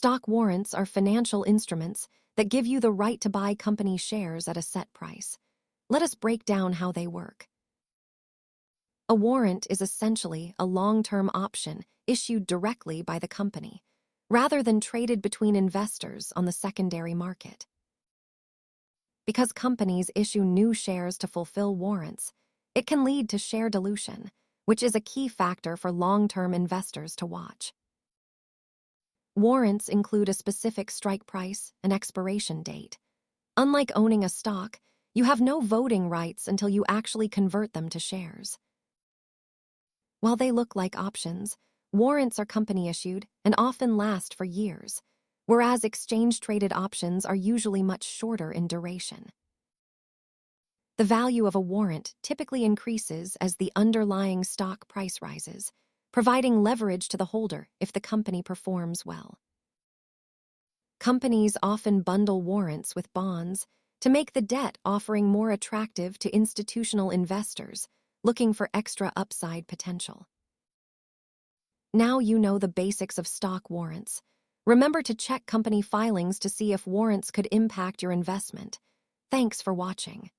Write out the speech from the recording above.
Stock warrants are financial instruments that give you the right to buy company shares at a set price. Let us break down how they work. A warrant is essentially a long-term option issued directly by the company, rather than traded between investors on the secondary market. Because companies issue new shares to fulfill warrants, it can lead to share dilution, which is a key factor for long-term investors to watch. Warrants include a specific strike price and expiration date. Unlike owning a stock, you have no voting rights until you actually convert them to shares. While they look like options, warrants are company-issued and often last for years, whereas exchange-traded options are usually much shorter in duration. The value of a warrant typically increases as the underlying stock price rises, providing leverage to the holder if the company performs well. Companies often bundle warrants with bonds to make the debt offering more attractive to institutional investors looking for extra upside potential. Now you know the basics of stock warrants. Remember to check company filings to see if warrants could impact your investment. Thanks for watching.